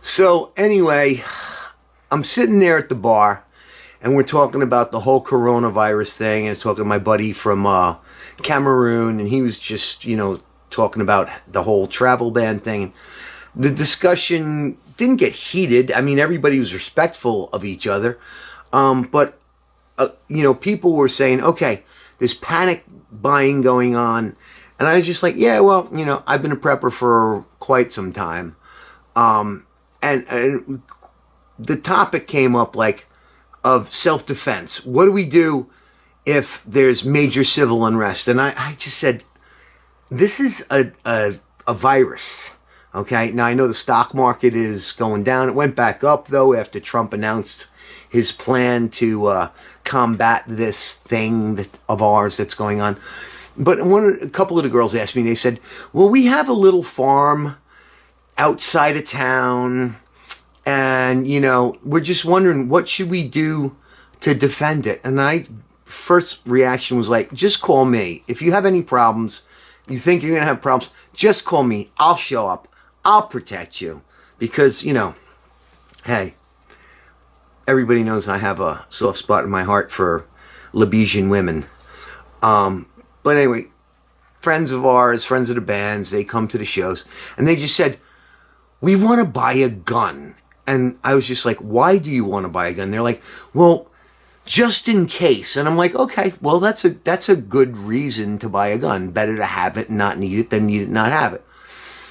So anyway, I'm sitting there at the bar, and we're talking about the whole coronavirus thing, and I was talking to my buddy from Cameroon, and he was just, talking about the whole travel ban thing. The discussion didn't get heated. I mean, everybody was respectful of each other, but people were saying, okay, there's panic buying going on, and I was just like, yeah, well, I've been a prepper for quite some time, and the topic came up of self-defense. What do we do if there's major civil unrest? And I just said, this is a virus. Okay, now I know the stock market is going down. It went back up, though, after Trump announced his plan to combat this thing of ours that's going on. But a couple of the girls asked me, they said, well, we have a little farm outside of town, and, we're just wondering, what should we do to defend it? And first reaction was like, just call me. If you have any problems, you think you're going to have problems, just call me. I'll show up. I'll protect you. Because, hey, everybody knows I have a soft spot in my heart for Lebesian women. But anyway, friends of ours, friends of the bands, they come to the shows, and they just said, we want to buy a gun. And I was just like, why do you want to buy a gun? They're like, well, just in case. And I'm like, okay, well, that's a good reason to buy a gun. Better to have it and not need it than need it and not have it.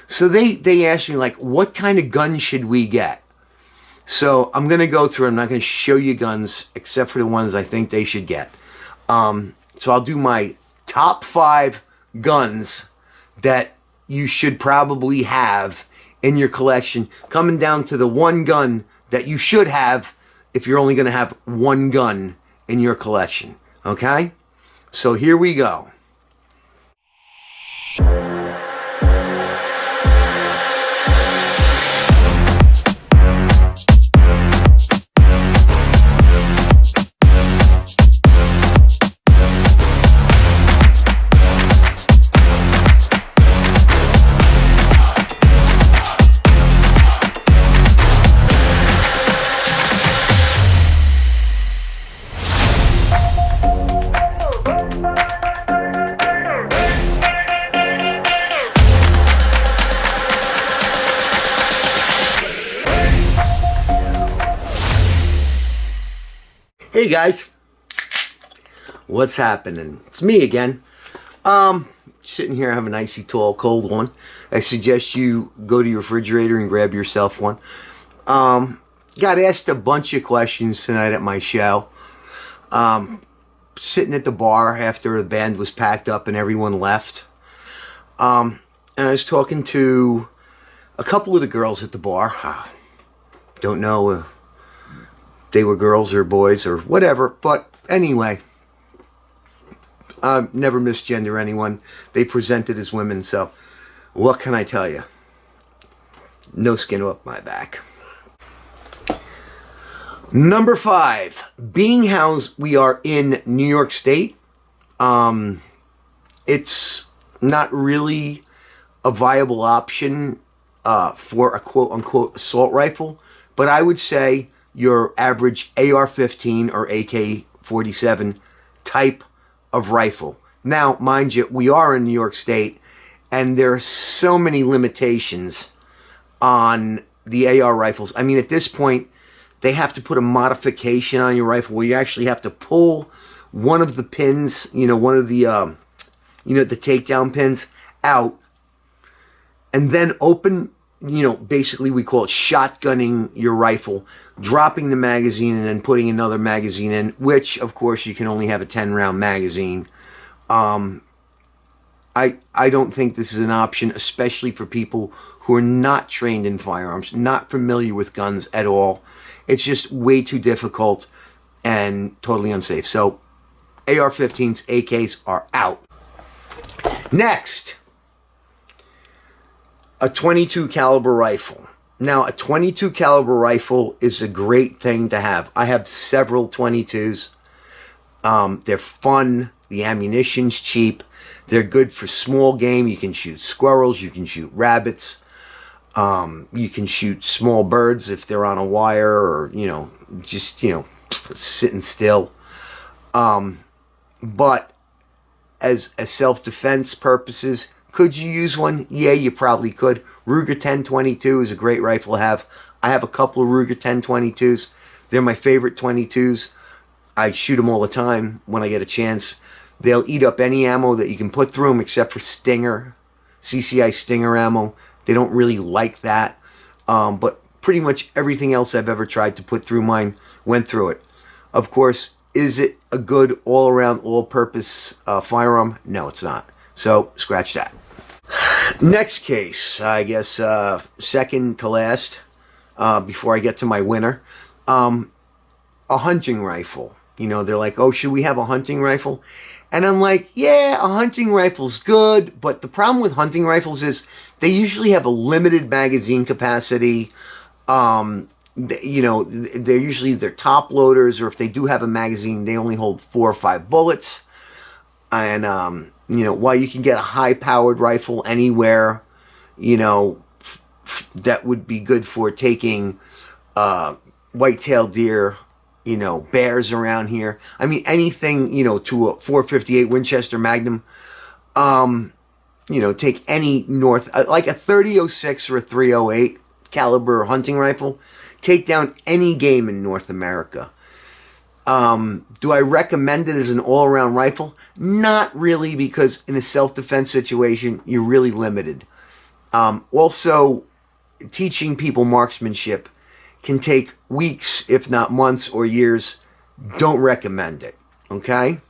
So they asked me, what kind of gun should we get? So I'm going to go through. I'm not going to show you guns except for the ones I think they should get. So I'll do my top 5 guns that you should probably have in your collection, coming down to the one gun that you should have if you're only going to have one gun in your collection. Okay? So here we go. Hey guys, what's happening? It's me again. Sitting here having an icy tall cold one. I suggest you go to your refrigerator and grab yourself one. Got asked a bunch of questions tonight at my show. Sitting at the bar after the band was packed up and everyone left. And I was talking to a couple of the girls at the bar. Don't know they were girls or boys or whatever, but anyway, never misgender anyone. They presented as women, so what can I tell you? No skin off my back. Number 5, being how we are in New York State, it's not really a viable option for a quote-unquote assault rifle, but I would say your average AR-15 or AK-47 type of rifle. Now, mind you, we are in New York State, and there are so many limitations on the AR rifles. I mean, at this point, they have to put a modification on your rifle where you actually have to pull one of the pins, one of the, the takedown pins out, and then open, basically we call it shotgunning your rifle, dropping the magazine and then putting another magazine in, which, of course, you can only have a 10-round magazine. I don't think this is an option, especially for people who are not trained in firearms, not familiar with guns at all. It's just way too difficult and totally unsafe. So AR-15s, AKs are out. Next, a .22 caliber rifle. Now, a .22 caliber rifle is a great thing to have. I have several .22s. They're fun. The ammunition's cheap. They're good for small game. You can shoot squirrels. You can shoot rabbits. You can shoot small birds if they're on a wire, or just sitting still. But as self-defense purposes, could you use one? Yeah, you probably could. Ruger 1022 is a great rifle to have. I have a couple of Ruger 1022s. They're my favorite 22s. I shoot them all the time when I get a chance. They'll eat up any ammo that you can put through them, except for Stinger, CCI Stinger ammo. They don't really like that. But pretty much everything else I've ever tried to put through mine went through it. Of course, is it a good all-around, all-purpose firearm? No, it's not. So, scratch that. Next case, I guess second to last, before I get to my winner. A hunting rifle. They're like, oh, should we have a hunting rifle? And I'm like, yeah, a hunting rifle's good, but the problem with hunting rifles is they usually have a limited magazine capacity. They're usually their top loaders, or if they do have a magazine, they only hold 4 or 5 bullets. And, while you can get a high-powered rifle anywhere, that would be good for taking white-tailed deer, bears around here. I mean, anything, to a .458 Winchester Magnum. Take any like a 30-06 or a 308 caliber hunting rifle. Take down any game in North America. Do I recommend it as an all-around rifle? Not really, because in a self-defense situation, you're really limited. Also, teaching people marksmanship can take weeks, if not months or years. Don't recommend it, okay?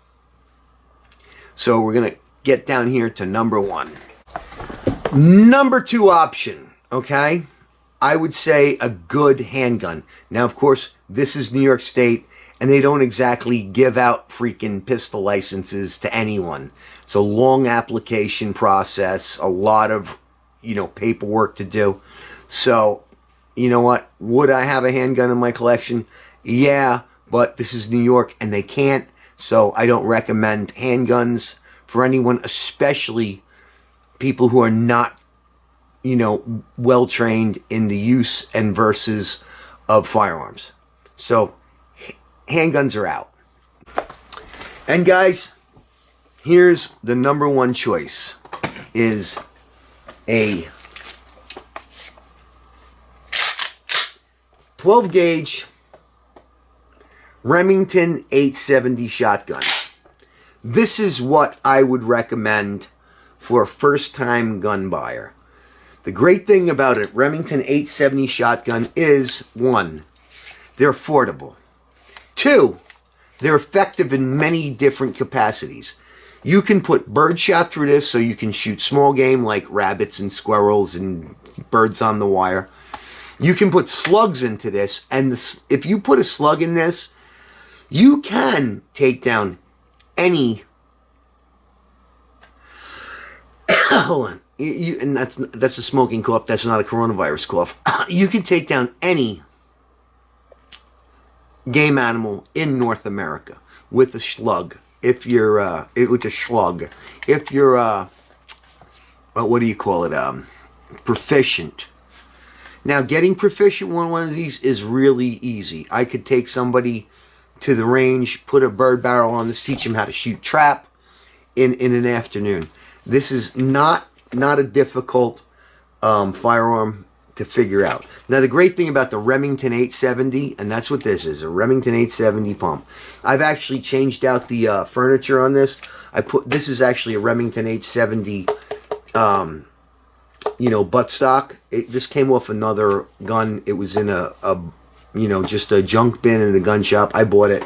So we're going to get down here to number 1. Number 2 option, okay? I would say a good handgun. Now, of course, this is New York State, and they don't exactly give out freaking pistol licenses to anyone. It's a long application process, a lot of, paperwork to do. So, you know what? Would I have a handgun in my collection? Yeah, but this is New York, and they can't. So I don't recommend handguns for anyone, especially people who are not, well-trained in the use and versus of firearms. So handguns are out. And guys, here's the number 1 choice, is a 12 gauge Remington 870 shotgun. This is what I would recommend for a first-time gun buyer. The great thing about a Remington 870 shotgun is, 1, they're affordable. 2, they're effective in many different capacities. You can put birdshot through this, so you can shoot small game like rabbits and squirrels and birds on the wire. You can put slugs into this, and if you put a slug in this, you can take down any... Hold on. And that's a smoking cough. That's not a coronavirus cough. You can take down any game animal in North America with a slug. If you're with a slug, if you're what do you call it? Proficient. Now, getting proficient with one of these is really easy. I could take somebody to the range, put a bird barrel on this, teach them how to shoot trap in an afternoon. This is not a difficult firearm to figure out. Now, the great thing about the Remington 870, and that's what this is, a Remington 870 pump. I've actually changed out the furniture on this. This is actually a Remington 870, buttstock. This came off another gun. It was in just a junk bin in the gun shop. I bought it,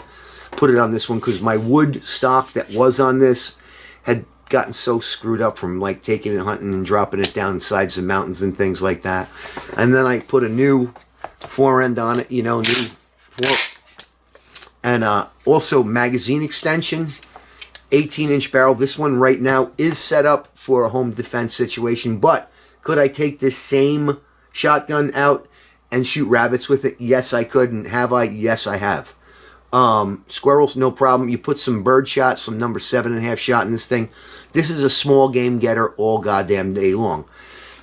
put it on this one because my wood stock that was on this had gotten so screwed up from like taking it hunting and dropping it down sides of mountains and things like that. And then I put a new fore end on it, new fore, and also magazine extension, 18-inch barrel. This one right now is set up for a home defense situation, but could I take this same shotgun out and shoot rabbits with it? Yes, I could. And have I? Yes, I have. Squirrels, no problem. You put some bird shot, some number 7.5 shot in this thing. This is a small game getter all goddamn day long.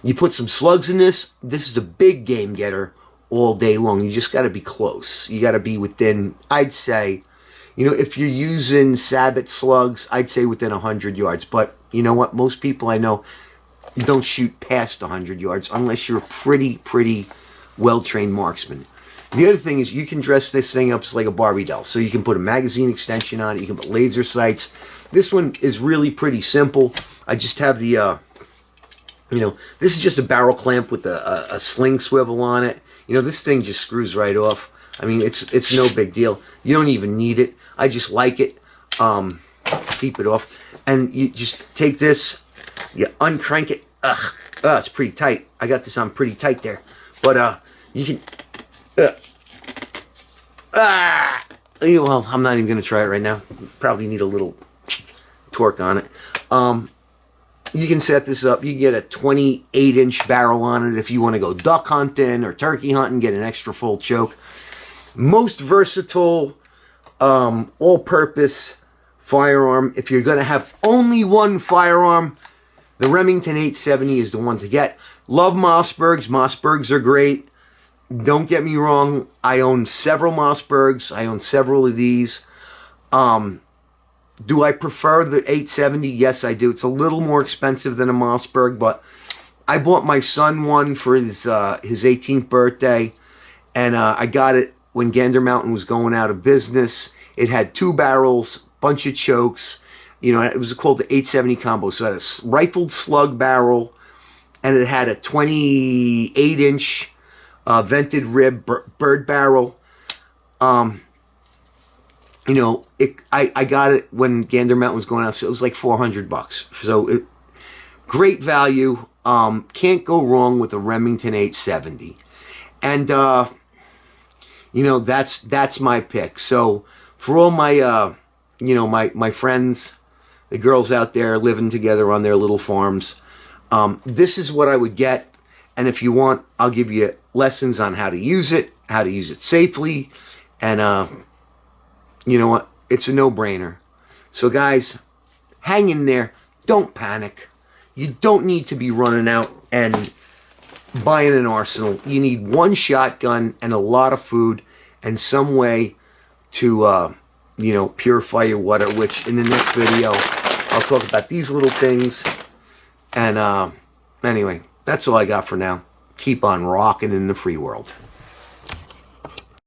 You put some slugs in this. This is a big game getter all day long. You just got to be close. You got to be within, I'd say, if you're using Sabbat slugs, I'd say within 100 yards. But you know what? Most people I know don't shoot past 100 yards unless you're a pretty well-trained marksman. The other thing is you can dress this thing up as like a Barbie doll. So you can put a magazine extension on it. You can put laser sights. This one is really pretty simple. I just have the, this is just a barrel clamp with a sling swivel on it. This thing just screws right off. I mean, it's no big deal. You don't even need it. I just like it. Keep it off. And you just take this, you uncrank it. It's pretty tight. I got this on pretty tight there. But you can... well, I'm not even going to try it right now. Probably need a little torque on it. You can set this up. You get a 28-inch barrel on it if you want to go duck hunting or turkey hunting, get an extra full choke. Most versatile, all-purpose firearm. If you're going to have only one firearm, the Remington 870 is the one to get. Love Mossbergs. Mossbergs are great. Don't get me wrong. I own several Mossbergs. I own several of these. Do I prefer the 870? Yes, I do. It's a little more expensive than a Mossberg, but I bought my son one for his 18th birthday, and I got it when Gander Mountain was going out of business. It had 2 barrels, bunch of chokes. It was called the 870 combo. So it had a rifled slug barrel, and it had a 28-inch vented rib bird barrel. I got it when Gander Mountain was going out, so it was like $400. So great value. Can't go wrong with a Remington 870. And that's my pick. So for all my my friends, the girls out there living together on their little farms, this is what I would get. And if you want, I'll give you lessons on how to use it safely, and you know what? It's a no-brainer. So guys, hang in there. Don't panic. You don't need to be running out and buying an arsenal. You need one shotgun and a lot of food and some way to, purify your water, which in the next video, I'll talk about these little things. And anyway, that's all I got for now. Keep on rocking in the free world.